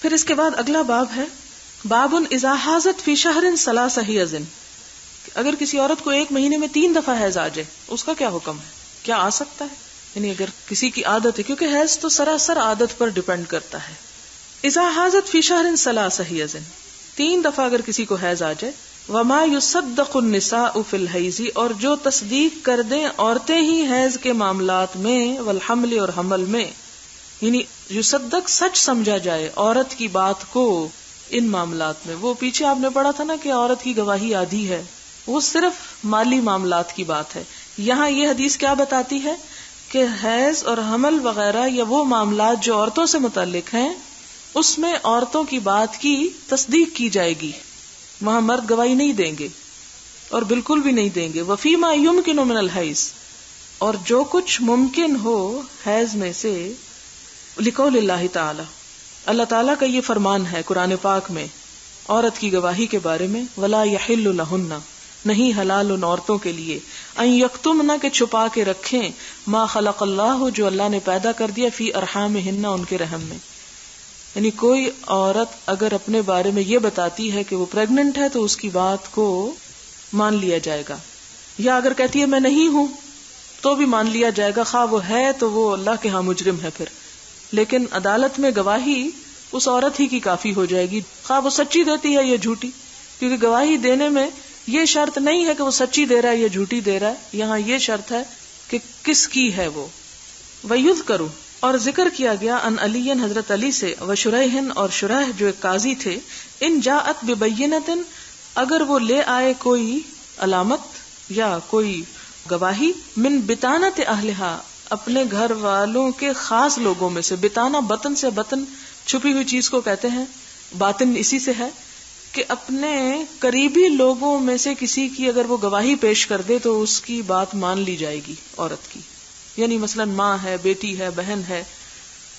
پھر اس کے بعد اگلا باب ہے باب اذا حاضت فی شہر ثلاث حیض، اگر کسی عورت کو ایک مہینے میں 3 دفعہ حیض آ جائے اس کا کیا حکم ہے، کیا آ سکتا ہے؟ یعنی اگر کسی کی عادت ہے، کیونکہ حیض تو سراسر عادت پر ڈیپینڈ کرتا ہے. اذا حاضت فی شہر ثلاث حیض، 3 دفعہ اگر کسی کو حیض آ جائے. وما یصدق النساء فی الحیض، اور جو تصدیق کر دیں عورتیں ہی حیض کے معاملات میں، والحمل اور حمل میں، یعنی یصدق سچ سمجھا جائے عورت کی بات کو ان معاملات میں. وہ پیچھے آپ نے پڑھا تھا نا کہ عورت کی گواہی آدھی ہے، وہ صرف مالی معاملات کی بات ہے. یہاں یہ حدیث کیا بتاتی ہے کہ حیض اور حمل وغیرہ یا وہ معاملات جو عورتوں سے متعلق ہیں اس میں عورتوں کی بات کی تصدیق کی جائے گی، وہاں مرد گواہی نہیں دیں گے اور بالکل بھی نہیں دیں گے. وفیما یمکن من الحیض، اور جو کچھ ممکن ہو حیض میں سے، لقول اللہ تعالی، اللہ تعالیٰ کا یہ فرمان ہے قرآن پاک میں عورت کی گواہی کے بارے میں، ولا یحل لہن، نہیں حلال ان عورتوں کے لیے، ان یکتمن، کہ چھپا کے رکھیں، ما خلق اللہ، جو اللہ نے پیدا کر دیا، فی ارحامہن، ان کے رحم میں. یعنی کوئی عورت اگر اپنے بارے میں یہ بتاتی ہے کہ وہ پریگننٹ ہے تو اس کی بات کو مان لیا جائے گا، یا اگر کہتی ہے میں نہیں ہوں تو بھی مان لیا جائے گا، خواہ وہ ہے تو وہ اللہ کے ہاں مجرم ہے پھر. لیکن عدالت میں گواہی اس عورت ہی کی کافی ہو جائے گی، خواہ وہ سچی دیتی ہے یا جھوٹی، کیونکہ گواہی دینے میں یہ شرط نہیں ہے کہ وہ سچی دے رہا ہے یا جھوٹی دے رہا ہے، یہاں یہ شرط ہے کہ کس کی ہے وہ. وَيُذْكَرُ، اور ذکر کیا گیا، ان علی، حضرت علی سے، وشریح، اور شریح جو ایک قاضی تھے، ان جاءت ببینۃ، اگر وہ لے آئے کوئی علامت یا کوئی گواہی، من بطانۃ اہلہا، اپنے گھر والوں کے خاص لوگوں میں سے. بطانہ بطن سے، بطن چھپی ہوئی چیز کو کہتے ہیں، باطن اسی سے ہے کہ اپنے قریبی لوگوں میں سے کسی کی اگر وہ گواہی پیش کر دے تو اس کی بات مان لی جائے گی عورت کی. یعنی مثلا ماں ہے، بیٹی ہے، بہن ہے.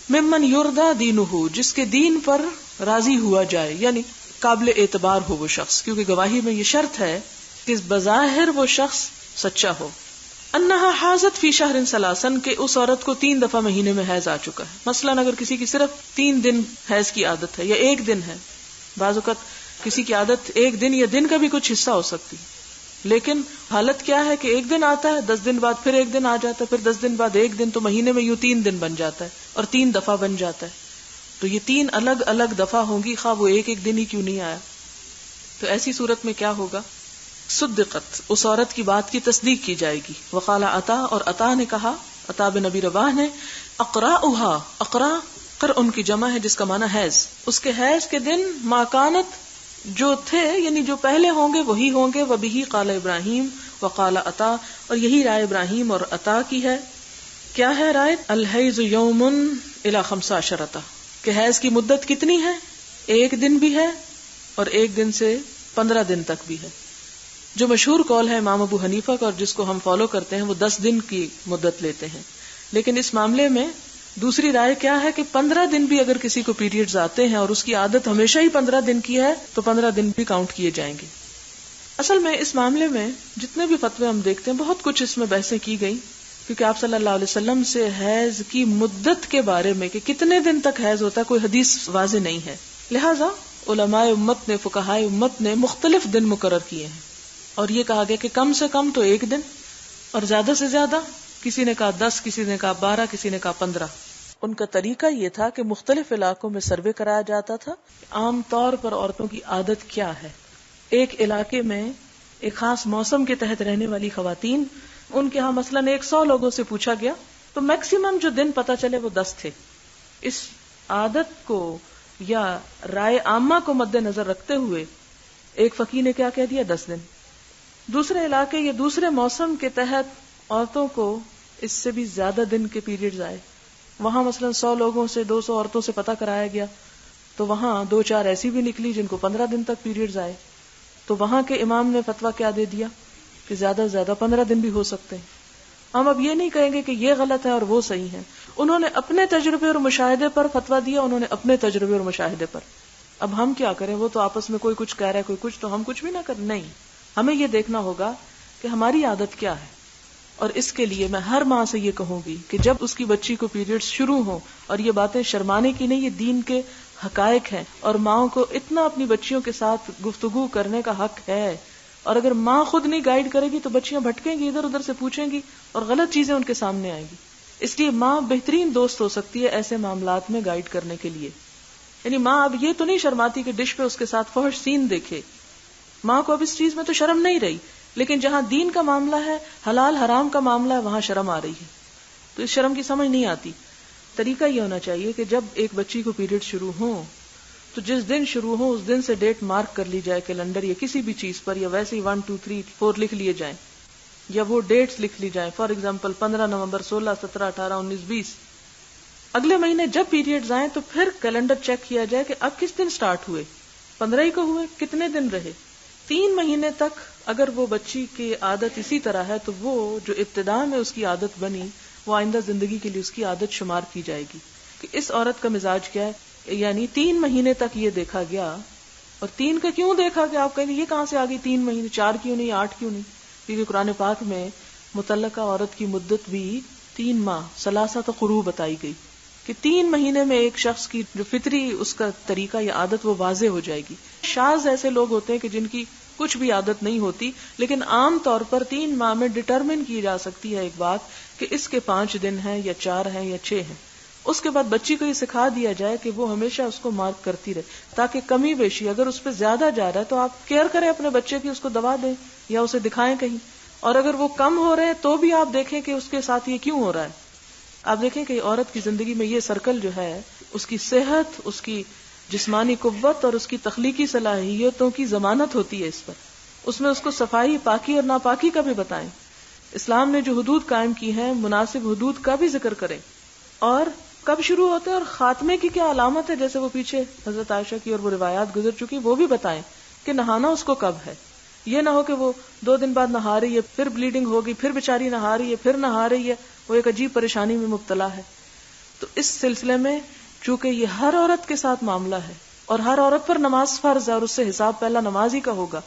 ممن یرضی دینہ، جس کے دین پر راضی ہوا جائے، یعنی قابل اعتبار ہو وہ شخص، کیونکہ گواہی میں یہ شرط ہے کہ بظاہر وہ شخص سچا ہو. انہا حاضت فی شہر ثلاثن، کہ اس عورت کو 3 دفعہ مہینے میں حیض آ چکا ہے. مثلا اگر کسی کی صرف 3 دن حیض کی عادت ہے یا 1 دن ہے، بعض اوقات کسی کی عادت 1 دن یا دن کا بھی کچھ حصہ ہو سکتی، لیکن حالت کیا ہے کہ 1 دن آتا ہے، 10 دن بعد پھر 1 دن آ جاتا ہے، پھر 10 دن بعد 1 دن، تو مہینے میں یوں 3 دن بن جاتا ہے اور 3 دفعہ بن جاتا ہے. تو یہ 3 الگ الگ دفعہ ہوں گی، خواہ وہ ایک دن ہی کیوں نہیں آیا. تو ایسی صورت میں کیا ہوگا؟ صدقت، اس عورت کی بات کی تصدیق کی جائے گی. وقال عطا، اور عطا نے کہا، عطا بن نبی رواح نے، اقراؤہا، اقرا قرء کی جمع ہے جس کا معنی حیض، اس کے حیض کے دن ما کانت، جو تھے یعنی جو پہلے ہوں گے وہی ہوں گے. وبہ قال ابراہیم وقال عطا، اور یہی رائے ابراہیم اور عطا کی ہے. کیا ہے رائے؟ الحیض یوم الی 15، کہ حیض کی مدت کتنی ہے؟ 1 دن بھی ہے اور 1 دن سے 15 دن تک بھی ہے. جو مشہور قول ہے امام ابو حنیفہ کا اور جس کو ہم فالو کرتے ہیں، وہ 10 دن کی مدت لیتے ہیں. لیکن اس معاملے میں دوسری رائے کیا ہے کہ 15 دن بھی اگر کسی کو پیریڈز آتے ہیں اور اس کی عادت ہمیشہ ہی 15 دن کی ہے تو 15 دن بھی کاؤنٹ کیے جائیں گے. اصل میں اس معاملے میں جتنے بھی فتوے ہم دیکھتے ہیں بہت کچھ اس میں بحثیں کی گئی، کیونکہ آپ صلی اللہ علیہ وسلم سے حیض کی مدت کے بارے میں کہ کتنے دن تک حیض ہوتا ہے کوئی حدیث واضح نہیں ہے. لہٰذا علماء امت نے، فقہائے امت نے مختلف دن مقرر کیے ہیں اور یہ کہا گیا کہ کم سے کم تو 1 دن اور زیادہ سے زیادہ، کسی نے کہا 10، کسی نے کہا 12، کسی نے کہا 15. ان کا طریقہ یہ تھا کہ مختلف علاقوں میں سروے کرایا جاتا تھا عام طور پر عورتوں کی عادت کیا ہے. ایک علاقے میں ایک خاص موسم کے تحت رہنے والی خواتین، ان کے ہاں مثلا 100 لوگوں سے پوچھا گیا تو میکسیمم جو دن پتا چلے وہ 10 تھے. اس عادت کو یا رائے عامہ کو مد نظر رکھتے ہوئے ایک فقیہ نے کیا کہہ دیا؟ 10 دن. دوسرے علاقے یا دوسرے موسم کے تحت عورتوں کو اس سے بھی زیادہ دن کے پیریڈز آئے. وہاں مثلا 100 لوگوں سے 200 عورتوں سے پتہ کرایا گیا تو وہاں 2-4 ایسی بھی نکلی جن کو 15 دن تک پیریڈز آئے. تو وہاں کے امام نے فتویٰ کیا دے دیا کہ زیادہ سے زیادہ 15 دن بھی ہو سکتے ہیں. ہم اب یہ نہیں کہیں گے کہ یہ غلط ہے اور وہ صحیح ہے. انہوں نے اپنے تجربے اور مشاہدے پر فتویٰ دیا، انہوں نے اپنے تجربے اور مشاہدے پر. اب ہم کیا کریں؟ وہ تو آپس میں کوئی کچھ کہہ رہا ہے، کوئی کچھ، تو ہم کچھ بھی نہ کریں. نہیں، ہمیں یہ دیکھنا ہوگا کہ ہماری عادت کیا ہے. اور اس کے لیے میں ہر ماں سے یہ کہوں گی کہ جب اس کی بچی کو پیریڈز شروع ہوں، اور یہ باتیں شرمانے کی نہیں، یہ دین کے حقائق ہیں، اور ماؤں کو اتنا اپنی بچیوں کے ساتھ گفتگو کرنے کا حق ہے، اور اگر ماں خود نہیں گائیڈ کرے گی تو بچیاں بھٹکیں گی، ادھر ادھر سے پوچھیں گی اور غلط چیزیں ان کے سامنے آئیں گی. اس لیے ماں بہترین دوست ہو سکتی ہے ایسے معاملات میں گائیڈ کرنے کے لیے. یعنی ماں اب یہ تو نہیں شرماتی کہ ڈش پہ اس کے ساتھ فحش سین دیکھے، ماں کو اب اس چیز میں تو شرم نہیں رہی، لیکن جہاں دین کا معاملہ ہے، حلال حرام کا معاملہ ہے، وہاں شرم آ رہی ہے. تو اس شرم کی سمجھ نہیں آتی. طریقہ یہ ہونا چاہیے کہ جب ایک بچی کو پیریڈ شروع ہوں تو جس دن شروع ہو اس دن سے ڈیٹ مارک کر لی جائے کیلنڈر یا کسی بھی چیز پر، یا ویسے ہی 1 2 3 4 لکھ لیے جائیں، یا وہ ڈیٹس لکھ لی جائیں. فار ایگزامپل 15 نومبر 16 17 18 19 20. اگلے مہینے جب پیریڈز آئیں تو پھر کیلنڈر چیک کیا جائے کہ اب کس دن سٹارٹ ہوئے، 15 ہی کو ہوئے، کتنے دن رہے. 3 مہینے تک اگر وہ بچی کی عادت اسی طرح ہے تو وہ جو ابتدا میں اس کی عادت بنی وہ آئندہ زندگی کے لیے اس کی عادت شمار کی جائے گی کہ اس عورت کا مزاج کیا ہے. یعنی 3 مہینے تک یہ دیکھا گیا. اور 3 کا کیوں دیکھا گیا؟ آپ کہیں گے یہ کہاں سے آ گئی 3 مہینے، 4 کیوں نہیں، 8 کیوں نہیں؟ کیونکہ قرآن پاک میں مطلقہ عورت کی مدت بھی 3 ماہ ثلاثۃ قروء بتائی گئی کہ 3 مہینے میں ایک شخص کی جو فطری اس کا طریقہ یا عادت وہ واضح ہو جائے گی. شاذ ایسے لوگ ہوتے ہیں کہ جن کی کچھ بھی عادت نہیں ہوتی، لیکن عام طور پر 3 ماہ میں ڈٹرمن کی جا سکتی ہے ایک بات کہ اس کے 5 دن ہیں یا 4 ہیں یا 6 ہیں. اس کے بعد بچی کو یہ سکھا دیا جائے کہ وہ ہمیشہ اس کو مارک کرتی رہے تاکہ کمی بیشی اگر اس پہ زیادہ جا رہا ہے تو آپ کیئر کریں اپنے بچے کی، اس کو دوا دیں یا اسے دکھائیں کہیں. اور اگر وہ کم ہو رہے ہیں تو بھی آپ دیکھیں کہ اس کے ساتھ یہ کیوں ہو رہا ہے. آپ دیکھیں کہ عورت کی زندگی میں یہ سرکل جو ہے اس کی صحت، اس کی جسمانی قوت اور اس کی تخلیقی صلاحیتوں کی ضمانت ہوتی ہے اس پر. اس میں اس کو صفائی، پاکی اور ناپاکی کا بھی بتائیں. اسلام نے جو حدود قائم کی ہیں مناسب حدود کا بھی ذکر کریں، اور کب شروع ہوتے ہیں اور خاتمے کی کیا علامت ہے، جیسے وہ پیچھے حضرت عائشہ کی اور وہ روایات گزر چکی وہ بھی بتائیں کہ نہانا اس کو کب ہے. یہ نہ ہو کہ وہ 2 دن بعد نہا رہی ہے، پھر بلیڈنگ ہوگی، پھر بیچاری نہا رہی ہے، پھر نہا رہی ہے، وہ ایک عجیب پریشانی میں مبتلا ہے. تو اس سلسلے میں چونکہ یہ ہر عورت کے ساتھ معاملہ ہے اور ہر عورت پر نماز فرض ہے اور اس سے حساب پہلا نماز ہی کا ہوگا،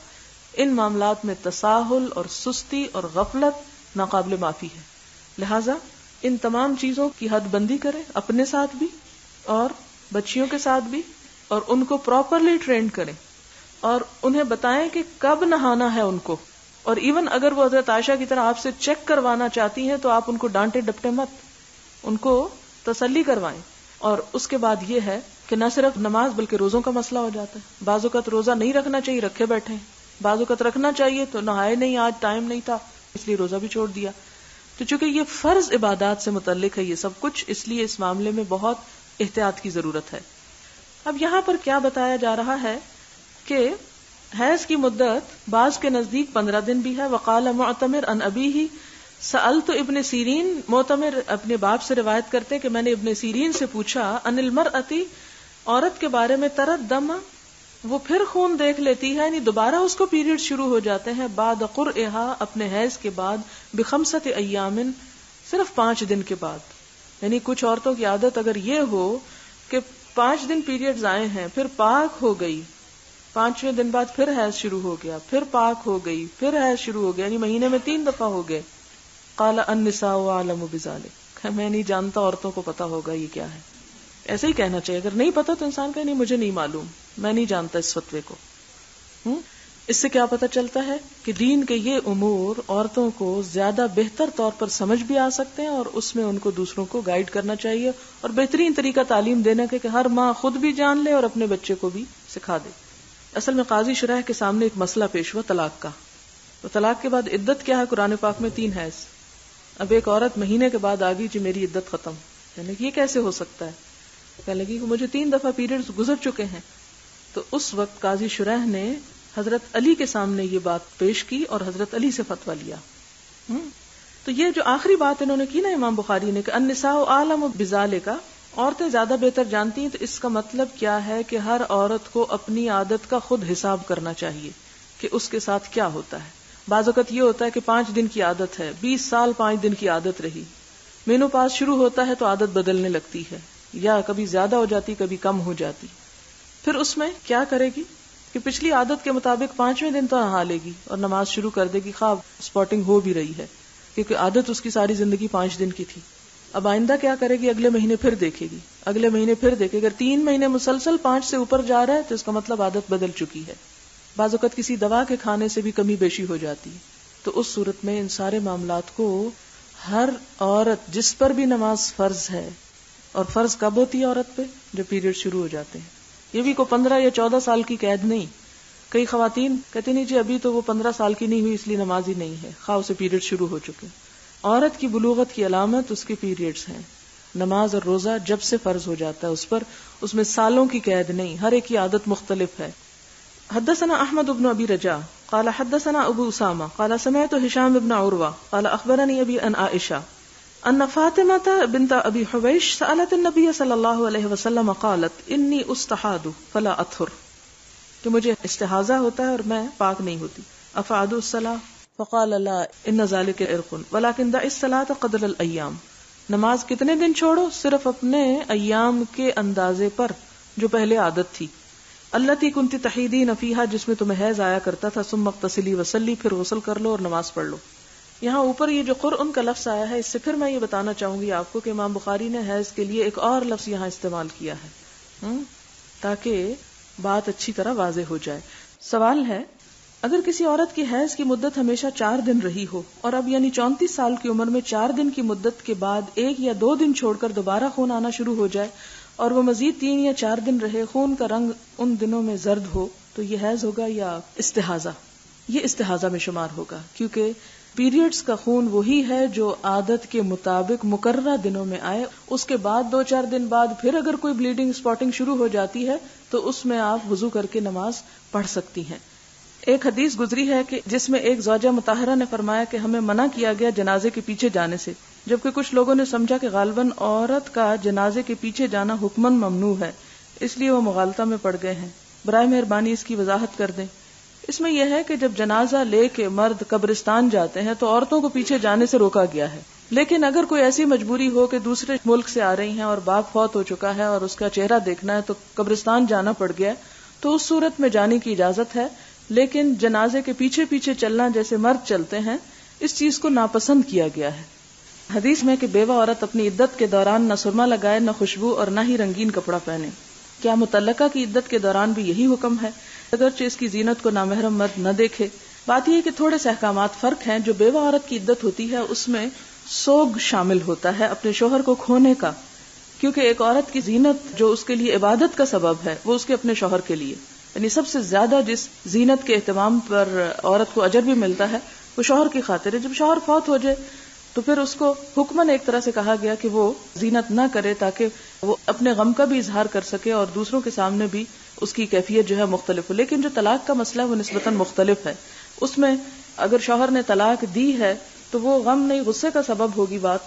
ان معاملات میں تساہل اور سستی اور غفلت ناقابل معافی ہے. لہذا ان تمام چیزوں کی حد بندی کریں، اپنے ساتھ بھی اور بچیوں کے ساتھ بھی، اور ان کو پراپرلی ٹرین کریں اور انہیں بتائیں کہ کب نہانا ہے ان کو. اور ایون اگر وہ حضرت عائشہ کی طرح آپ سے چیک کروانا چاہتی ہیں تو آپ ان کو ڈانٹے ڈپٹے مت، ان کو تسلی کروائیں. اور اس کے بعد یہ ہے کہ نہ صرف نماز بلکہ روزوں کا مسئلہ ہو جاتا ہے. بعض اوقات روزہ نہیں رکھنا چاہیے، رکھے بیٹھے ہیں. بعض اوقات رکھنا چاہیے تو نہائے نہیں، آج ٹائم نہیں تھا اس لیے روزہ بھی چھوڑ دیا. تو چونکہ یہ فرض عبادات سے متعلق ہے یہ سب کچھ، اس لیے اس معاملے میں بہت احتیاط کی ضرورت ہے. اب یہاں پر کیا بتایا جا رہا ہے کہ حیض کی مدت بعض کے نزدیک 15 دن بھی ہے. وقال معتمر عن ابیہ سألت ابن سیرین، معتمر اپنے باپ سے روایت کرتے کہ میں نے ابن سیرین سے پوچھا عن المرأة، عورت کے بارے میں، ترد دم، وہ پھر خون دیکھ لیتی ہے، یعنی دوبارہ اس کو پیریڈ شروع ہو جاتے ہیں، بعد قرئها، اپنے حیض کے بعد، بخمسۃ ایام، صرف 5 دن کے بعد. یعنی کچھ عورتوں کی عادت اگر یہ ہو کہ 5 دن پیریڈز آئے ہیں پھر پاک ہو گئی، 5ویں دن بعد پھر حیض شروع ہو گیا، پھر پاک ہو گئی، پھر حیض شروع ہو گیا، یعنی مہینے میں 3 دفعہ ہو گئے. قال النساء اعلم بذلک، میں نہیں جانتا، عورتوں کو پتا ہوگا یہ کیا ہے. ایسے ہی کہنا چاہیے، اگر نہیں پتا تو انسان کہے نہیں مجھے نہیں معلوم، میں نہیں جانتا اس فتوے کو. اس سے کیا پتہ چلتا ہے کہ دین کے یہ امور عورتوں کو زیادہ بہتر طور پر سمجھ بھی آ سکتے ہیں اور اس میں ان کو دوسروں کو گائیڈ کرنا چاہیے اور بہترین طریقہ تعلیم دینا کہ ہر ماں خود بھی جان لے اور اپنے بچے کو بھی سکھا دے. اصل میں قاضی شرح کے سامنے ایک مسئلہ پیش ہوا طلاق کا. تو طلاق کے بعد عدت کیا ہے؟ قرآن پاک میں 3 حیض. اب ایک عورت مہینے کے بعد آ گئی جی میری عدت ختم، یعنی یہ کیسے ہو سکتا ہے؟ کہنے لگی کہ مجھے 3 دفعہ پیریڈز گزر چکے ہیں. تو اس وقت قاضی شرح نے حضرت علی کے سامنے یہ بات پیش کی اور حضرت علی سے فتویٰ لیا. تو یہ جو آخری بات انہوں نے کی نا امام بخاری نے کہ النساء اعلم بذالک، عورتیں زیادہ بہتر جانتی ہیں، تو اس کا مطلب کیا ہے کہ ہر عورت کو اپنی عادت کا خود حساب کرنا چاہیے کہ اس کے ساتھ کیا ہوتا ہے. بعض اوقات یہ ہوتا ہے کہ 5 دن کی عادت ہے، 20 سال 5 دن کی عادت رہی، مینو پاس شروع ہوتا ہے تو عادت بدلنے لگتی ہے، یا کبھی زیادہ ہو جاتی کبھی کم ہو جاتی. پھر اس میں کیا کرے گی کہ پچھلی عادت کے مطابق 5ویں دن تو نہا لے گی اور نماز شروع کر دے گی، خواب اسپاٹنگ ہو بھی رہی ہے کیونکہ عادت اس کی ساری زندگی 5 دن کی تھی. اب آئندہ کیا کرے گی؟ اگلے مہینے پھر دیکھے گی اگلے مہینے پھر دیکھے. اگر 3 مہینے مسلسل 5 سے اوپر جا رہا ہے تو اس کا مطلب عادت بدل چکی ہے. بعض اوقات کسی دوا کے کھانے سے بھی کمی بیشی ہو جاتی ہے. تو اس صورت میں ان سارے معاملات کو ہر عورت جس پر بھی نماز فرض ہے، اور فرض کب ہوتی ہے عورت پہ؟ جب پیریڈ شروع ہو جاتے ہیں. یہ بھی کوئی 15 یا 14 سال کی قید نہیں. کئی خواتین کہتے نہیں جی ابھی تو وہ 15 سال کی نہیں ہوئی اس لیے نماز ہی نہیں ہے، خواہ اسے پیریڈ شروع ہو چکے. عورت کی بلوغت کی علامت اس کے پیریڈز ہیں. نماز اور روزہ جب سے فرض ہو جاتا ہے اس میں سالوں کی قید نہیں، ہر ایک کی عادت مختلف ہے. حدثنا احمد بن ابی رجاء قال حدثنا ابو اسامہ قال سمعت هشام بن عروہ قال اخبرني ابي عن عائشہ ان فاطمہ بنت ابی حبیش سألت النبی صلی اللہ علیہ وسلم قالت انی استحاض فلا اطہر، کہ مجھے استحاضہ ہوتا ہے اور میں پاک نہیں ہوتی. افعد الصلاۃ فقال لا ان ذلك عرق ولكن دع الصلاۃ قدر الایام، نماز کتنے دن چھوڑو، صرف اپنے ایام کے اندازے پر جو پہلے عادت تھی. التی کنتی تحیدین فیہا، جس میں تمہیں حیض آیا کرتا تھا. ثم اغتسلی وصلی، پھر غسل کر لو اور نماز پڑھ لو. یہاں اوپر یہ جو قرء کا لفظ آیا ہے، اس سے پھر میں یہ بتانا چاہوں گی آپ کو کہ امام بخاری نے حیض کے لیے ایک اور لفظ یہاں استعمال کیا ہے تاکہ بات اچھی طرح واضح ہو جائے. سوال ہے، اگر کسی عورت کی حیض کی مدت ہمیشہ 4 دن رہی ہو اور اب یعنی 34 سال کی عمر میں 4 دن کی مدت کے بعد 1 یا 2 دن چھوڑ کر دوبارہ خون آنا شروع ہو جائے اور وہ مزید 3 یا 4 دن رہے، خون کا رنگ ان دنوں میں زرد ہو، تو یہ حیض ہوگا یا استحاضہ؟ یہ استحاضہ میں شمار ہوگا، کیونکہ پیریڈز کا خون وہی ہے جو عادت کے مطابق مقررہ دنوں میں آئے. اس کے بعد 2-4 دن بعد پھر اگر کوئی بلیڈنگ سپاٹنگ شروع ہو جاتی ہے تو اس میں آپ وضو کر کے نماز پڑھ سکتی ہیں. ایک حدیث گزری ہے کہ جس میں ایک زوجہ مطہرہ نے فرمایا کہ ہمیں منع کیا گیا جنازے کے پیچھے جانے سے، جبکہ کچھ لوگوں نے سمجھا کہ غالباً عورت کا جنازے کے پیچھے جانا حکماً ممنوع ہے، اس لیے وہ مغالطہ میں پڑ گئے ہیں. برائے مہربانی اس کی وضاحت کر دیں. اس میں یہ ہے کہ جب جنازہ لے کے مرد قبرستان جاتے ہیں تو عورتوں کو پیچھے جانے سے روکا گیا ہے، لیکن اگر کوئی ایسی مجبوری ہو کہ دوسرے ملک سے آ رہی ہیں اور باپ فوت ہو چکا ہے اور اس کا چہرہ دیکھنا ہے تو قبرستان جانا پڑ گیا، تو اس صورت میں جانے کی اجازت ہے. لیکن جنازے کے پیچھے پیچھے چلنا جیسے مرد چلتے ہیں، اس چیز کو ناپسند کیا گیا ہے. حدیث میں کہ بیوہ عورت اپنی عدت کے دوران نہ سرما لگائے، نہ خوشبو اور نہ ہی رنگین کپڑا پہنے. کیا متعلقہ کی عدت کے دوران بھی یہی حکم ہے، اگرچہ اس کی زینت کو نامحرم مرد نہ دیکھے؟ بات یہ کہ تھوڑے سے احکامات فرق ہیں. جو بیوہ عورت کی عدت ہوتی ہے اس میں سوگ شامل ہوتا ہے اپنے شوہر کو کھونے کا، کیونکہ ایک عورت کی زینت جو اس کے لیے عبادت کا سبب ہے وہ اس کے اپنے شوہر کے لیے، یعنی سب سے زیادہ جس زینت کے اہتمام پر عورت کو اجر بھی ملتا ہے وہ شوہر کی خاطر ہے. جب شوہر فوت ہو جائے تو پھر اس کو حکماً ایک طرح سے کہا گیا کہ وہ زینت نہ کرے تاکہ وہ اپنے غم کا بھی اظہار کر سکے اور دوسروں کے سامنے بھی اس کی کیفیت جو ہے مختلف ہو. لیکن جو طلاق کا مسئلہ ہے وہ نسبتاً مختلف ہے. اس میں اگر شوہر نے طلاق دی ہے تو وہ غم نہیں غصے کا سبب ہوگی بات،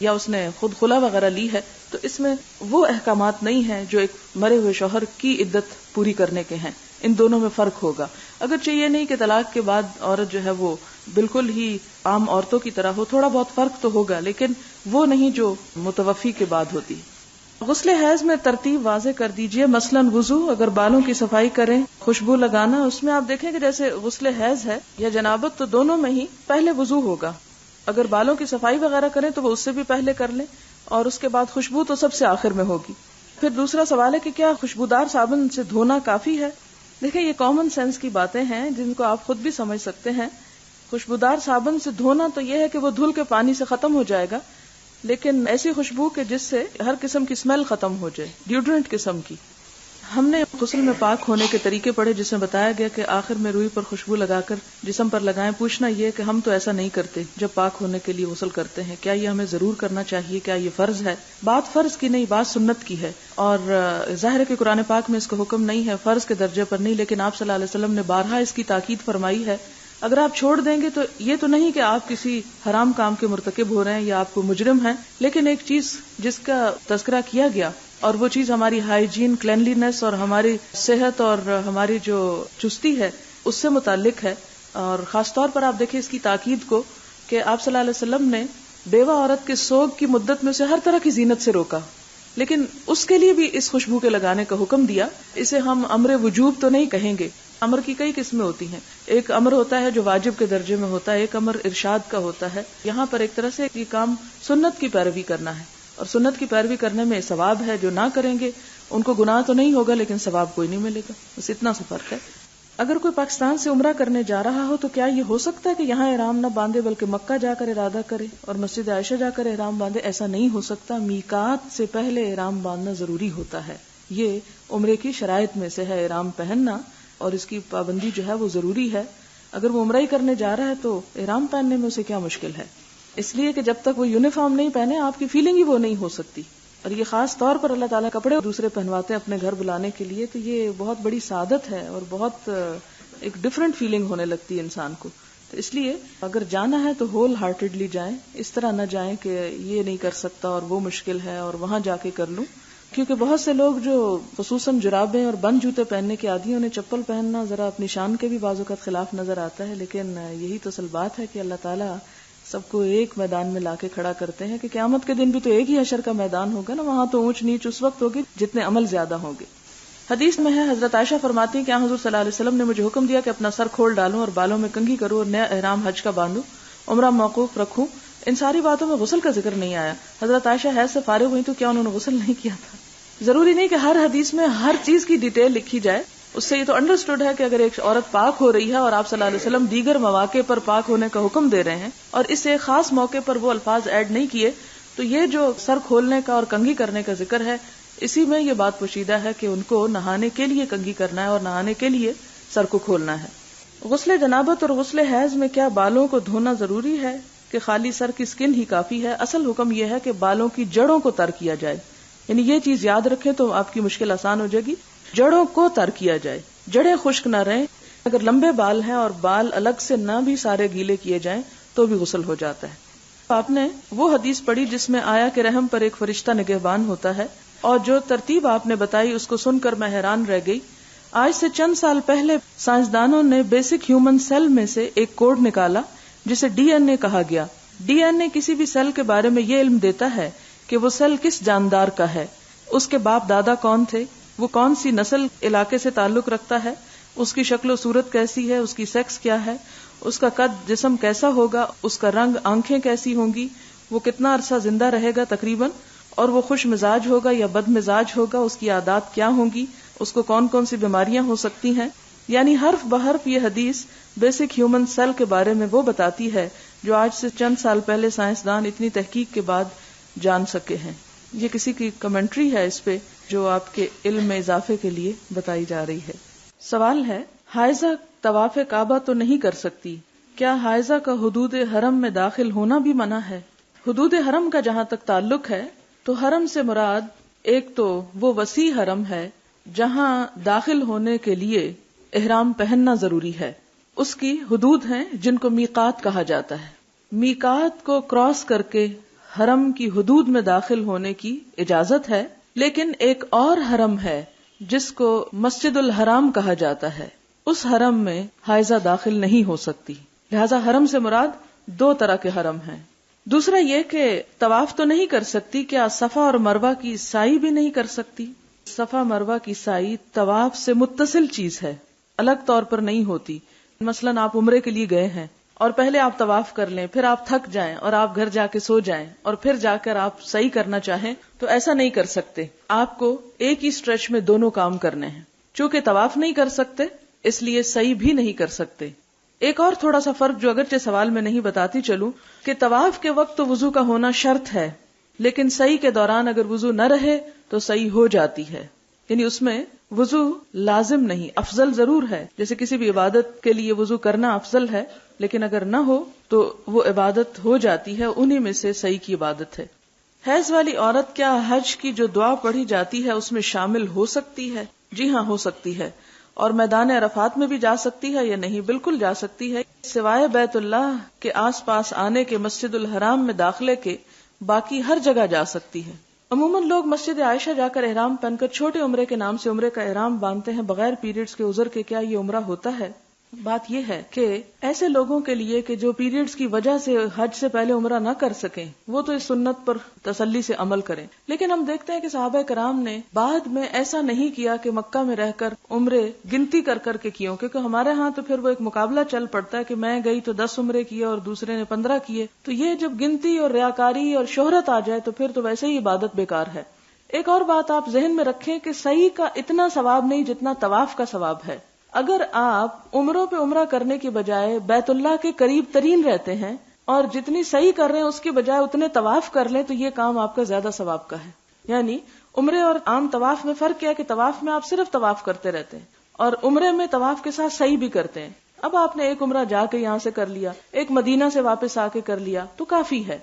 یا اس نے خود خلا وغیرہ لی ہے، تو اس میں وہ احکامات نہیں ہیں جو ایک مرے ہوئے شوہر کی عدت پوری کرنے کے ہیں. ان دونوں میں فرق ہوگا. اگرچہ یہ نہیں کہ طلاق کے بعد عورت جو ہے وہ بالکل ہی عام عورتوں کی طرح ہو، تھوڑا بہت فرق تو ہوگا لیکن وہ نہیں جو متوفی کے بعد ہوتی. غسل حیض میں ترتیب واضح کر دیجئے. مثلا وضو، اگر بالوں کی صفائی کریں، خوشبو لگانا، اس میں آپ دیکھیں کہ جیسے غسل حیض ہے یا جنابت تو دونوں میں ہی پہلے وضو ہوگا. اگر بالوں کی صفائی وغیرہ کریں تو وہ اس سے بھی پہلے کر لیں، اور اس کے بعد خوشبو تو سب سے آخر میں ہوگی. پھر دوسرا سوال ہے کہ کیا خوشبودار صابن سے دھونا کافی ہے؟ دیکھیں یہ کامن سینس کی باتیں ہیں جن کو آپ خود بھی سمجھ سکتے ہیں. خوشبودار صابن سے دھونا تو یہ ہے کہ وہ دھل کے پانی سے ختم ہو جائے گا، لیکن ایسی خوشبو کہ جس سے ہر قسم کی اسمیل ختم ہو جائے، ڈیوڈرنٹ قسم کی. ہم نے غسل میں پاک ہونے کے طریقے پڑھے جس میں بتایا گیا کہ آخر میں روئی پر خوشبو لگا کر جسم پر لگائیں. پوچھنا یہ کہ ہم تو ایسا نہیں کرتے جب پاک ہونے کے لیے غسل کرتے ہیں. کیا یہ ہمیں ضرور کرنا چاہیے؟ کیا یہ فرض ہے؟ بات فرض کی نہیں، بات سنت کی ہے، اور ظاہر ہے کہ قرآن پاک میں اس کا حکم نہیں ہے، فرض کے درجے پر نہیں، لیکن آپ صلی اللہ علیہ وسلم نے بارہا اس کی تاکید فرمائی ہے. اگر آپ چھوڑ دیں گے تو یہ تو نہیں کہ آپ کسی حرام کام کے مرتکب ہو رہے ہیں یا آپ کو مجرم ہیں، لیکن ایک چیز جس کا تذکرہ کیا گیا اور وہ چیز ہماری ہائیجین، کلینلینس اور ہماری صحت اور ہماری جو چستی ہے اس سے متعلق ہے. اور خاص طور پر آپ دیکھیں اس کی تاکید کو کہ آپ صلی اللہ علیہ وسلم نے بیوہ عورت کے سوگ کی مدت میں سے ہر طرح کی زینت سے روکا، لیکن اس کے لیے بھی اس خوشبو کے لگانے کا حکم دیا. اسے ہم امر وجوب تو نہیں کہیں گے. امر کی کئی قسمیں ہوتی ہیں. ایک امر ہوتا ہے جو واجب کے درجے میں ہوتا ہے، ایک امر ارشاد کا ہوتا ہے. یہاں پر ایک طرح سے یہ کام سنت کی پیروی کرنا ہے، اور سنت کی پیروی کرنے میں ثواب ہے. جو نہ کریں گے ان کو گناہ تو نہیں ہوگا لیکن ثواب کوئی نہیں ملے گا. بس اتنا سا فرق ہے. اگر کوئی پاکستان سے عمرہ کرنے جا رہا ہو تو کیا یہ ہو سکتا ہے کہ یہاں احرام نہ باندھے بلکہ مکہ جا کر ارادہ کرے اور مسجد عائشہ جا کر احرام باندھے؟ ایسا نہیں ہو سکتا. میقات سے پہلے احرام باندھنا ضروری ہوتا ہے. یہ عمرے کی شرائط میں سے ہے احرام پہننا، اور اس کی پابندی جو ہے وہ ضروری ہے. اگر وہ عمرہ ہی کرنے جا رہا ہے تو احرام پہننے میں اسے کیا مشکل ہے؟ اس لیے کہ جب تک وہ یونیفارم نہیں پہنے آپ کی فیلنگ ہی وہ نہیں ہو سکتی. اور یہ خاص طور پر اللہ تعالیٰ کپڑے دوسرے پہنواتے ہیں اپنے گھر بلانے کے لیے، تو یہ بہت بڑی سعادت ہے اور بہت ایک ڈفرینٹ فیلنگ ہونے لگتی ہے انسان کو. تو اس لیے اگر جانا ہے تو ہول ہارٹیڈلی جائیں، اس طرح نہ جائیں کہ یہ نہیں کر سکتا اور وہ مشکل ہے اور وہاں جا کے کر لوں. کیونکہ بہت سے لوگ جو خصوصاً جرابیں اور بند جوتے پہننے کے عادی، انہیں چپل پہننا ذرا اپنی شان کے بھی بعض اوقات خلاف نظر آتا ہے. لیکن یہی تو اصل بات ہے کہ اللہ تعالیٰ سب کو ایک میدان میں لا کے کھڑا کرتے ہیں کہ قیامت کے دن بھی تو ایک ہی حشر کا میدان ہوگا نا. وہاں تو اونچ نیچ اس وقت ہوگی جتنے عمل زیادہ ہوں گے. حدیث میں ہے، حضرت عائشہ فرماتی ہیں کہ حضور صلی اللہ علیہ وسلم نے مجھے حکم دیا کہ اپنا سر کھول ڈالوں اور بالوں میں کنگھی کروں اور نیا احرام حج کا باندھوں، عمرہ موقوف رکھوں. ان ساری باتوں میں غسل کا ذکر نہیں آیا. حضرت عائشہ حیض سے فارغ ہوئی تو کیا انہوں نے غسل نہیں کیا تھا؟ ضروری نہیں کہ ہر حدیث میں ہر چیز کی ڈیٹیل لکھی جائے. اس سے یہ تو انڈرسٹوڈ ہے کہ اگر ایک عورت پاک ہو رہی ہے اور آپ صلی اللہ علیہ وسلم دیگر مواقع پر پاک ہونے کا حکم دے رہے ہیں اور اس ایک خاص موقع پر وہ الفاظ ایڈ نہیں کیے، تو یہ جو سر کھولنے کا اور کنگھی کرنے کا ذکر ہے اسی میں یہ بات پوشیدہ ہے کہ ان کو نہانے کے لیے کنگھی کرنا ہے اور نہانے کے لیے سر کو کھولنا ہے. غسل جنابت اور غسل حیض میں کیا بالوں کو دھونا ضروری ہے کہ خالی سر کی سکن ہی کافی ہے؟ اصل حکم یہ ہے کہ بالوں کی جڑوں کو تر کیا جائے. یعنی یہ چیز یاد رکھیں تو آپ کی مشکل آسان ہو جائے گی. جڑوں کو تر کیا جائے، جڑیں خشک نہ رہیں. اگر لمبے بال ہیں اور بال الگ سے نہ بھی سارے گیلے کیے جائیں تو بھی غسل ہو جاتا ہے. آپ نے وہ حدیث پڑھی جس میں آیا کہ رحم پر ایک فرشتہ نگہبان ہوتا ہے، اور جو ترتیب آپ نے بتائی اس کو سن کر میں حیران رہ گئی. آج سے چند سال پہلے سائنسدانوں نے بیسک ہیومن سیل میں سے ایک کوڈ نکالا جسے ڈی این اے کہا گیا. ڈی این اے کسی بھی سیل کے بارے میں یہ علم دیتا ہے کہ وہ سیل کس جاندار کا ہے، اس کے باپ دادا کون تھے، وہ کون سی نسل علاقے سے تعلق رکھتا ہے، اس کی شکل و صورت کیسی ہے، اس کی سیکس کیا ہے، اس کا قد جسم کیسا ہوگا، اس کا رنگ، آنکھیں کیسی ہوں گی، وہ کتنا عرصہ زندہ رہے گا تقریباً، اور وہ خوش مزاج ہوگا یا بد مزاج ہوگا، اس کی عادات کیا ہوں گی، اس کو کون کون سی بیماریاں ہو سکتی ہیں. یعنی حرف بحرف یہ حدیث بیسک ہیومن سیل کے بارے میں وہ بتاتی ہے جو آج سے چند سال پہلے سائنسدان اتنی تحقیق کے بعد جان سکے ہیں. یہ کسی کی کمنٹری ہے اس پہ جو آپ کے علم میں اضافے کے لیے بتائی جا رہی ہے. سوال ہے، حائضہ طواف کعبہ تو نہیں کر سکتی، کیا حائضہ کا حدود حرم میں داخل ہونا بھی منع ہے؟ حدود حرم کا جہاں تک تعلق ہے تو حرم سے مراد ایک تو وہ وسیع حرم ہے جہاں داخل ہونے کے لیے احرام پہننا ضروری ہے. اس کی حدود ہیں جن کو میقات کہا جاتا ہے. میقات کو کراس کر کے حرم کی حدود میں داخل ہونے کی اجازت ہے، لیکن ایک اور حرم ہے جس کو مسجد الحرام کہا جاتا ہے. اس حرم میں حائضہ داخل نہیں ہو سکتی. لہذا حرم سے مراد دو طرح کے حرم ہیں. دوسرا یہ کہ طواف تو نہیں کر سکتی، کیا صفا اور مروہ کی سعی بھی نہیں کر سکتی؟ صفا مروہ کی سعی طواف سے متصل چیز ہے، الگ طور پر نہیں ہوتی. مثلاً آپ عمرے کے لیے گئے ہیں اور پہلے آپ طواف کر لیں، پھر آپ تھک جائیں اور آپ گھر جا کے سو جائیں اور پھر جا کر آپ سعی کرنا چاہیں تو ایسا نہیں کر سکتے. آپ کو ایک ہی اسٹریچ میں دونوں کام کرنے ہیں. چونکہ طواف نہیں کر سکتے اس لیے سعی بھی نہیں کر سکتے. ایک اور تھوڑا سا فرق جو اگرچہ سوال میں نہیں بتاتی چلوں کہ طواف کے وقت تو وضو کا ہونا شرط ہے، لیکن سعی کے دوران اگر وضو نہ رہے تو سعی ہو جاتی ہے. یعنی اس میں وضو لازم نہیں، افضل ضرور ہے. جیسے کسی بھی عبادت کے لیے وضو کرنا افضل ہے، لیکن اگر نہ ہو تو وہ عبادت ہو جاتی ہے. انہی میں سے سعی کی عبادت ہے. حیض والی عورت کیا حج کی جو دعا پڑھی جاتی ہے اس میں شامل ہو سکتی ہے؟ جی ہاں، ہو سکتی ہے. اور میدان عرفات میں بھی جا سکتی ہے یا نہیں؟ بالکل جا سکتی ہے. سوائے بیت اللہ کے آس پاس آنے کے مسجد الحرام میں داخلے کے باقی ہر جگہ جا سکتی ہے. عموماً لوگ مسجد عائشہ جا کر احرام پہن کر چھوٹے عمرے کے نام سے عمرے کا احرام باندھتے ہیں بغیر پیریڈز کے عذر کے. کیا یہ عمرہ ہوتا ہے؟ بات یہ ہے کہ ایسے لوگوں کے لیے کہ جو پیریڈز کی وجہ سے حج سے پہلے عمرہ نہ کر سکیں، وہ تو اس سنت پر تسلی سے عمل کریں. لیکن ہم دیکھتے ہیں کہ صحابہ کرام نے بعد میں ایسا نہیں کیا کہ مکہ میں رہ کر عمرے گنتی کر کر کے کیوں، کیونکہ ہمارے ہاں تو پھر وہ ایک مقابلہ چل پڑتا ہے کہ میں گئی تو 10 عمرے کیے اور دوسرے نے 15 کیے. تو یہ جب گنتی اور ریاکاری اور شہرت آ جائے تو پھر تو ویسے ہی عبادت بیکار ہے. ایک اور بات آپ ذہن میں رکھیں کہ سعی کا اتنا ثواب نہیں جتنا طواف کا ثواب ہے. اگر آپ عمروں پہ عمرہ کرنے کی بجائے بیت اللہ کے قریب ترین رہتے ہیں اور جتنی سعی کر رہے ہیں اس کی بجائے اتنے طواف کر لیں تو یہ کام آپ کا زیادہ ثواب کا ہے. یعنی عمرے اور عام طواف میں فرق کیا ہے کہ طواف میں آپ صرف طواف کرتے رہتے ہیں اور عمرے میں طواف کے ساتھ سعی بھی کرتے ہیں. اب آپ نے ایک عمرہ جا کے یہاں سے کر لیا، ایک مدینہ سے واپس آ کے کر لیا تو کافی ہے.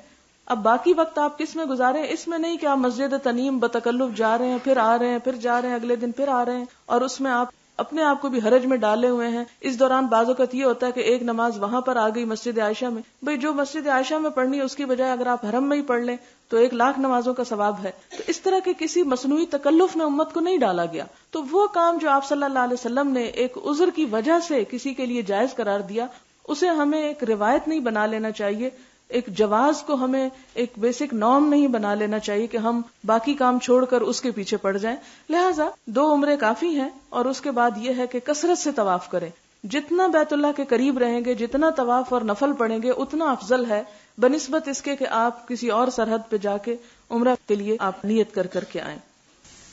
اب باقی وقت آپ کس میں گزارے؟ اس میں نہیں کہ آپ مسجد تنیم بتکلف جا رہے ہیں، پھر آ رہے ہیں، پھر جا رہے ہیں، اگلے دن پھر آ رہے ہیں، اور اس میں آپ اپنے آپ کو بھی حرج میں ڈالے ہوئے ہیں. اس دوران بعض اوقات یہ ہوتا ہے کہ ایک نماز وہاں پر آ گئی مسجد عائشہ میں، بھئی جو مسجد عائشہ میں پڑھنی ہے اس کی بجائے اگر آپ حرم میں ہی پڑھ لیں تو 1,00,000 نمازوں کا ثواب ہے. تو اس طرح کے کسی مصنوعی تکلف میں امت کو نہیں ڈالا گیا. تو وہ کام جو آپ صلی اللہ علیہ وسلم نے ایک عذر کی وجہ سے کسی کے لیے جائز قرار دیا، اسے ہمیں ایک روایت نہیں بنا لینا چاہیے، ایک جواز کو ہمیں ایک بیسک نارم نہیں بنا لینا چاہیے کہ ہم باقی کام چھوڑ کر اس کے پیچھے پڑ جائیں. لہٰذا 2 عمرے کافی ہیں اور اس کے بعد یہ ہے کہ کثرت سے طواف کریں. جتنا بیت اللہ کے قریب رہیں گے، جتنا طواف اور نفل پڑھیں گے اتنا افضل ہے بنسبت اس کے کہ آپ کسی اور سرحد پہ جا کے عمرہ کے لیے آپ نیت کر کر کے آئیں.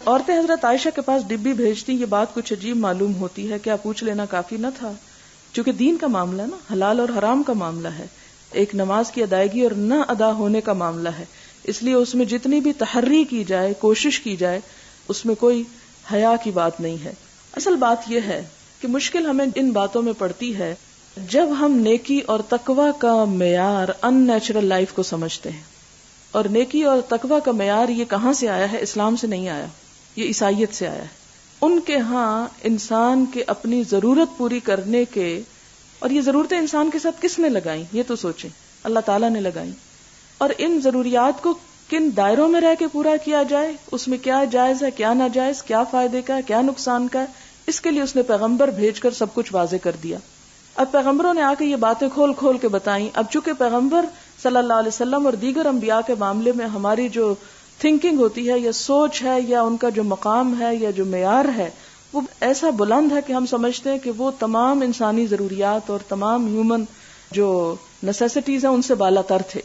عورتیں حضرت عائشہ کے پاس ڈبی بھیجتی، یہ بات کچھ عجیب معلوم ہوتی ہے. کیا پوچھ لینا کافی نہ تھا؟ چونکہ دین کا معاملہ نا، حلال اور حرام کا معاملہ ہے، ایک نماز کی ادائیگی اور نہ ادا ہونے کا معاملہ ہے، اس لیے اس میں جتنی بھی تحری کی جائے، کوشش کی جائے، اس میں کوئی حیا کی بات نہیں ہے. اصل بات یہ ہے کہ مشکل ہمیں ان باتوں میں پڑتی ہے جب ہم نیکی اور تقوی کا معیار ان نیچرل لائف کو سمجھتے ہیں. اور نیکی اور تقوی کا معیار یہ کہاں سے آیا ہے؟ اسلام سے نہیں آیا، یہ عیسائیت سے آیا ہے. ان کے ہاں انسان کے اپنی ضرورت پوری کرنے کے، اور یہ ضرورتیں انسان کے ساتھ کس نے لگائیں؟ یہ تو سوچیں، اللہ تعالیٰ نے لگائیں. اور ان ضروریات کو کن دائروں میں رہ کے پورا کیا جائے، اس میں کیا جائز ہے، کیا ناجائز، کیا فائدے کا ہے، کیا نقصان کا ہے، اس کے لیے اس نے پیغمبر بھیج کر سب کچھ واضح کر دیا. اب پیغمبروں نے آ کے یہ باتیں کھول کھول کے بتائیں. اب چونکہ پیغمبر صلی اللہ علیہ وسلم اور دیگر انبیاء کے معاملے میں ہماری جو تھنکنگ ہوتی ہے یا سوچ ہے یا ان کا جو مقام ہے یا جو معیار ہے وہ ایسا بلند ہے کہ ہم سمجھتے ہیں کہ وہ تمام انسانی ضروریات اور تمام ہیومن جو نیسیسٹیز ہیں ان سے بالا تر تھے.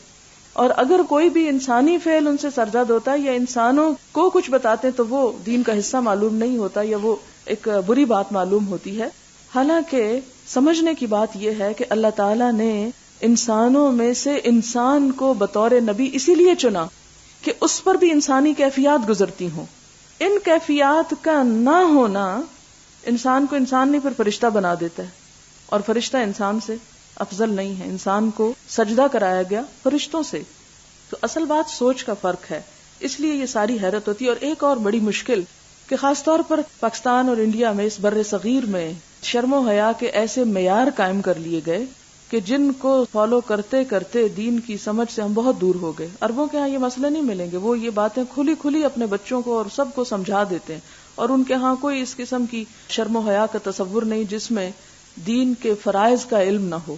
اور اگر کوئی بھی انسانی فعل ان سے سرزد ہوتا ہے یا انسانوں کو کچھ بتاتے ہیں تو وہ دین کا حصہ معلوم نہیں ہوتا یا وہ ایک بری بات معلوم ہوتی ہے. حالانکہ سمجھنے کی بات یہ ہے کہ اللہ تعالیٰ نے انسانوں میں سے انسان کو بطور نبی اسی لیے چنا کہ اس پر بھی انسانی کیفیات گزرتی ہوں. ان کیفیات کا نہ ہونا انسان کو انسان نہیں پھر فرشتہ بنا دیتا ہے، اور فرشتہ انسان سے افضل نہیں ہے. انسان کو سجدہ کرایا گیا فرشتوں سے. تو اصل بات سوچ کا فرق ہے، اس لیے یہ ساری حیرت ہوتی ہے. اور ایک اور بڑی مشکل کہ خاص طور پر پاکستان اور انڈیا میں، اس بر صغیر میں شرم و حیا کے ایسے معیار قائم کر لیے گئے کہ جن کو فالو کرتے کرتے دین کی سمجھ سے ہم بہت دور ہو گئے. عربوں کے ہاں یہ مسئلہ نہیں ملیں گے، وہ یہ باتیں کھلی کھلی اپنے بچوں کو اور سب کو سمجھا دیتے ہیں، اور ان کے ہاں کوئی اس قسم کی شرم و حیا کا تصور نہیں جس میں دین کے فرائض کا علم نہ ہو.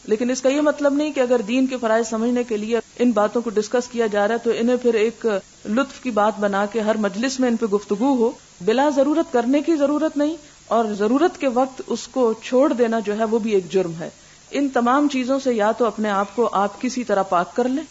لیکن اس کا یہ مطلب نہیں کہ اگر دین کے فرائض سمجھنے کے لیے ان باتوں کو ڈسکس کیا جا رہا ہے تو انہیں پھر ایک لطف کی بات بنا کے ہر مجلس میں ان پہ گفتگو ہو. بلا ضرورت کرنے کی ضرورت نہیں، اور ضرورت کے وقت اس کو چھوڑ دینا جو ہے وہ بھی ایک جرم ہے. ان تمام چیزوں سے یا تو اپنے آپ کو آپ کسی طرح پاک کر لیں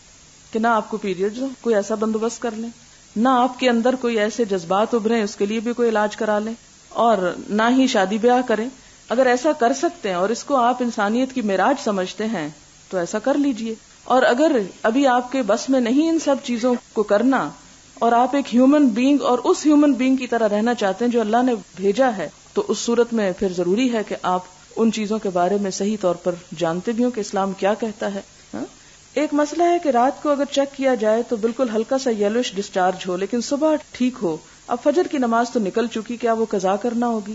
کہ نہ آپ کو پیریڈز ہو، کوئی ایسا بندوبست کر لیں، نہ آپ کے اندر کوئی ایسے جذبات ابھریں اس کے لیے بھی کوئی علاج کرا لیں، اور نہ ہی شادی بیاہ کریں. اگر ایسا کر سکتے ہیں اور اس کو آپ انسانیت کی معراج سمجھتے ہیں تو ایسا کر لیجئے. اور اگر ابھی آپ کے بس میں نہیں ان سب چیزوں کو کرنا اور آپ ایک ہیومن بینگ اور اس ہیومن بینگ کی طرح رہنا چاہتے ہیں جو اللہ نے بھیجا ہے، تو اس صورت میں پھر ضروری ہے کہ آپ ان چیزوں کے بارے میں صحیح طور پر جانتے بھی ہوں کہ اسلام کیا کہتا ہے. ایک مسئلہ ہے کہ رات کو اگر چیک کیا جائے تو بالکل ہلکا سا یلوش ڈسچارج ہو لیکن صبح ٹھیک ہو. اب فجر کی نماز تو نکل چکی، کیا وہ قضا کرنا ہوگی؟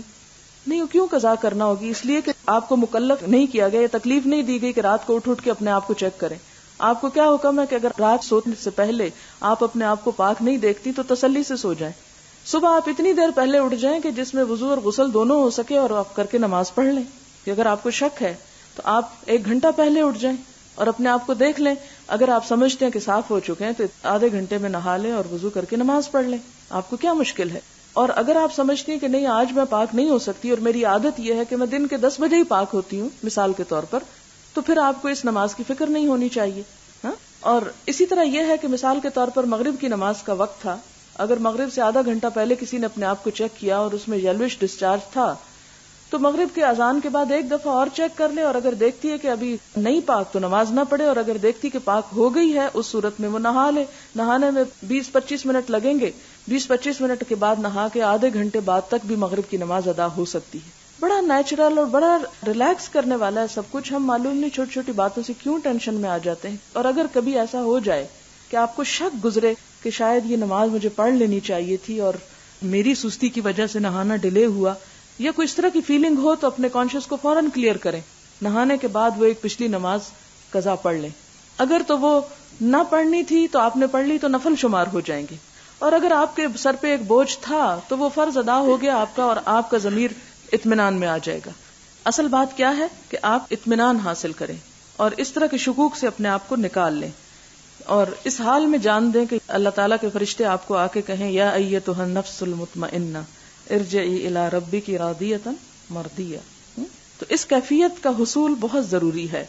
نہیں. کیوں قضا کرنا ہوگی؟ اس لیے کہ آپ کو مکلف نہیں کیا گیا، یہ تکلیف نہیں دی گئی کہ رات کو اٹھ کے اپنے آپ کو چیک کریں. آپ کو کیا حکم ہے کہ اگر رات سونے سے پہلے آپ اپنے آپ کو پاک نہیں دیکھتی تو تسلی سے سو جائیں. صبح آپ اتنی دیر پہلے اٹھ جائیں کہ جس میں وضو اور غسل دونوں ہو سکے اور آپ کر کے نماز پڑھ لیں. کہ اگر آپ کو شک ہے تو آپ 1 گھنٹہ پہلے اٹھ جائیں اور اپنے آپ کو دیکھ لیں. اگر آپ سمجھتے ہیں کہ صاف ہو چکے ہیں تو آدھے گھنٹے میں نہا لیں اور وضو کر کے نماز پڑھ لیں. آپ کو کیا مشکل ہے؟ اور اگر آپ سمجھتی ہیں کہ نہیں آج میں پاک نہیں ہو سکتی اور میری عادت یہ ہے کہ میں دن کے 10 بجے ہی پاک ہوتی ہوں مثال کے طور پر، تو پھر آپ کو اس نماز کی فکر نہیں ہونی چاہیے. ہاں، اور اسی طرح یہ ہے کہ مثال کے طور پر مغرب کی نماز کا وقت تھا، اگر مغرب سے آدھا گھنٹہ پہلے کسی نے اپنے آپ کو چیک کیا اور اس میں یلوش ڈسچارج تھا تو مغرب کے اذان کے بعد 1 دفعہ اور چیک کر لے، اور اگر دیکھتی ہے کہ ابھی نہیں پاک تو نماز نہ پڑھے، اور اگر دیکھتی کہ پاک ہو گئی ہے اس صورت میں وہ نہا لے. نہانے میں 20-25 منٹ لگیں گے، 20-25 منٹ کے بعد نہا کے آدھے گھنٹے بعد تک بھی مغرب کی نماز ادا ہو سکتی ہے. بڑا نیچرل اور بڑا ریلیکس کرنے والا ہے سب کچھ. ہم معلوم نہیں چھوٹی چھوٹی باتوں سے کیوں ٹینشن میں آ جاتے ہیں. اور اگر کبھی ایسا ہو جائے کہ آپ کو شک گزرے کہ شاید یہ نماز مجھے پڑھ لینی چاہیے تھی اور میری سستی کی وجہ سے نہانا ڈیلے ہوا، یا کوئی اس طرح کی فیلنگ ہو، تو اپنے کانشیس کو فوراً کلیئر کریں. نہانے کے بعد وہ ایک پچھلی نماز قضا پڑھ لیں. اگر تو وہ نہ پڑھنی تھی تو آپ نے پڑھ لی تو نفل شمار ہو جائیں گے، اور اگر آپ کے سر پہ ایک بوجھ تھا تو وہ فرض ادا ہو گیا آپ کا، اور آپ کا ضمیر اطمینان میں آ جائے گا. اصل بات کیا ہے کہ آپ اطمینان حاصل کریں اور اس طرح کے شکوک سے اپنے آپ کو نکال لیں، اور اس حال میں جان دیں کہ اللہ تعالیٰ کے فرشتے آپ کو آ کے کہیں یا ایتھا النفس المطمئنہ ارجعی الی ربک راضیۃ مرضیہ. تو اس کیفیت کا حصول بہت ضروری ہے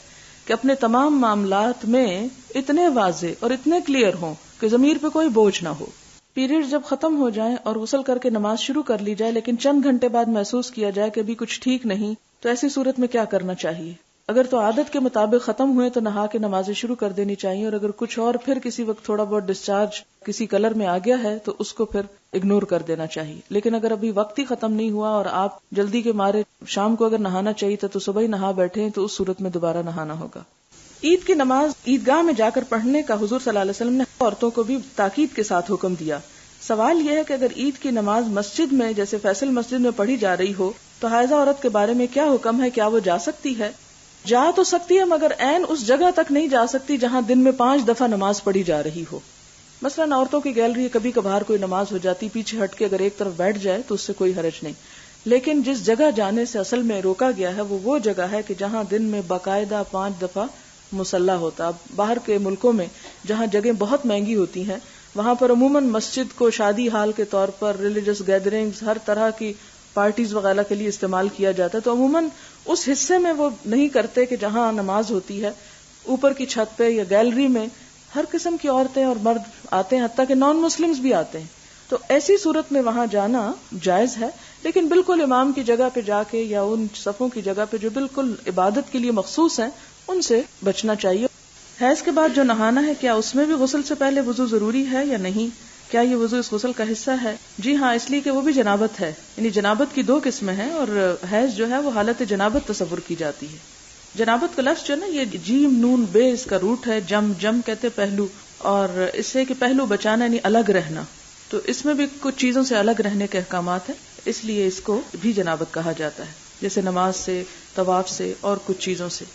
کہ اپنے تمام معاملات میں اتنے واضح اور اتنے کلیئر ہوں کہ ضمیر پہ کوئی بوجھ نہ ہو. پیریڈ جب ختم ہو جائیں اور غسل کر کے نماز شروع کر لی جائے لیکن چند گھنٹے بعد محسوس کیا جائے کہ ابھی کچھ ٹھیک نہیں، تو ایسی صورت میں کیا کرنا چاہیے؟ اگر تو عادت کے مطابق ختم ہوئے تو نہا کے نمازیں شروع کر دینی چاہیے، اور اگر کچھ اور پھر کسی وقت تھوڑا بہت ڈسچارج کسی کلر میں آ گیا ہے تو اس کو پھر اگنور کر دینا چاہیے. لیکن اگر ابھی وقت ہی ختم نہیں ہوا اور آپ جلدی کے مارے شام کو اگر نہانا چاہیے تو صبح ہی نہا بیٹھے تو اس صورت میں دوبارہ نہانا ہوگا. عید کی نماز عیدگاہ میں جا کر پڑھنے کا حضور صلی اللہ علیہ وسلم نے عورتوں کو بھی تاکید کے ساتھ حکم دیا. سوال یہ ہے کہ اگر عید کی نماز مسجد میں جیسے فیصل مسجد میں پڑھی جا رہی ہو تو حائضہ عورت کے بارے میں کیا حکم ہے؟ کیا وہ جا سکتی ہے؟ جا تو سکتی ہے مگر عین اس جگہ تک نہیں جا سکتی جہاں دن میں 5 دفعہ نماز پڑھی جا رہی ہو. مثلا عورتوں کی گیلری کبھی کبھار کوئی نماز ہو جاتی، پیچھے ہٹ کے اگر ایک طرف بیٹھ جائے تو اس سے کوئی حرج نہیں، لیکن جس جگہ جانے سے اصل میں روکا گیا ہے وہ جگہ ہے کہ جہاں دن میں باقاعدہ 5 دفعہ مصلی ہوتا. اب باہر کے ملکوں میں جہاں جگہیں بہت مہنگی ہوتی ہیں وہاں پر عموماً مسجد کو شادی ہال کے طور پر، ریلیجس گیدرنگز، ہر طرح کی پارٹیز وغیرہ کے لیے استعمال کیا جاتا ہے. تو عموماً اس حصے میں وہ نہیں کرتے کہ جہاں نماز ہوتی ہے. اوپر کی چھت پہ یا گیلری میں ہر قسم کی عورتیں اور مرد آتے ہیں، حتیٰ کہ نان مسلمز بھی آتے ہیں. تو ایسی صورت میں وہاں جانا جائز ہے، لیکن بالکل امام کی جگہ پہ جا کے یا ان صفوں کی جگہ پہ جو بالکل عبادت کے لیے مخصوص ہیں ان سے بچنا چاہیے. حیض کے بعد جو نہانا ہے کیا اس میں بھی غسل سے پہلے وضو ضروری ہے یا نہیں؟ کیا یہ وضو اس غسل کا حصہ ہے؟ جی ہاں، اس لیے کہ وہ بھی جنابت ہے. یعنی جنابت کی 2 قسمیں ہیں اور حیض جو ہے وہ حالت جنابت تصور کی جاتی ہے. جنابت کا لفظ جو ہے نا یہ جیم نون بے اس کا روٹ ہے. جم کہتے پہلو، اور اس سے کہ پہلو بچانا یعنی الگ رہنا، تو اس میں بھی کچھ چیزوں سے الگ رہنے کے احکامات ہیں، اس لیے اس کو بھی جنابت کہا جاتا ہے، جیسے نماز سے، طواف سے اور کچھ چیزوں سے.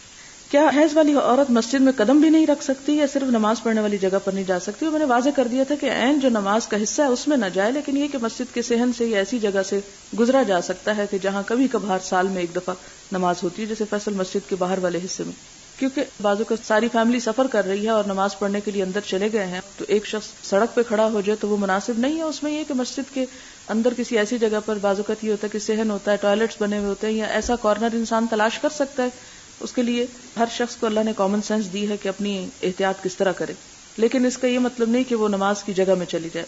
کیا حیض والی عورت مسجد میں قدم بھی نہیں رکھ سکتی یا صرف نماز پڑھنے والی جگہ پر نہیں جا سکتی؟ میں نے واضح کر دیا تھا کہ عین جو نماز کا حصہ ہے اس میں نہ جائے، لیکن یہ کہ مسجد کے صحن سے یا ایسی جگہ سے گزرا جا سکتا ہے کہ جہاں کبھی کبھار سال میں 1 دفعہ نماز ہوتی ہے، جیسے فیصل مسجد کے باہر والے حصے میں. کیونکہ بازو کا ساری فیملی سفر کر رہی ہے اور نماز پڑھنے کے لیے اندر چلے گئے ہیں تو ایک شخص سڑک پہ کھڑا ہو جائے تو وہ مناسب نہیں ہے. اس میں یہ کہ مسجد کے اندر کسی ایسی جگہ پر بازو کا یہ ہوتا ہے کہ صحن ہوتا ہے، ٹوائلٹس بنے ہوئے ہوتے ہیں، یا ایسا کارنر انسان تلاش کر سکتا ہے. اس کے لیے ہر شخص کو اللہ نے کامن سینس دی ہے کہ اپنی احتیاط کس طرح کرے، لیکن اس کا یہ مطلب نہیں کہ وہ نماز کی جگہ میں چلی جائے.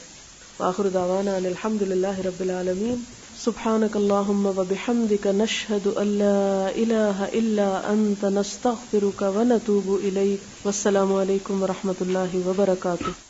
وآخر دعوانا ان الحمد للہ رب العالمین. سبحانک اللہم وبحمدک نشہد ان لا الہ الا انت نستغفرک ونتوب الیک. والسلام علیکم ورحمۃ اللہ وبرکاتہ.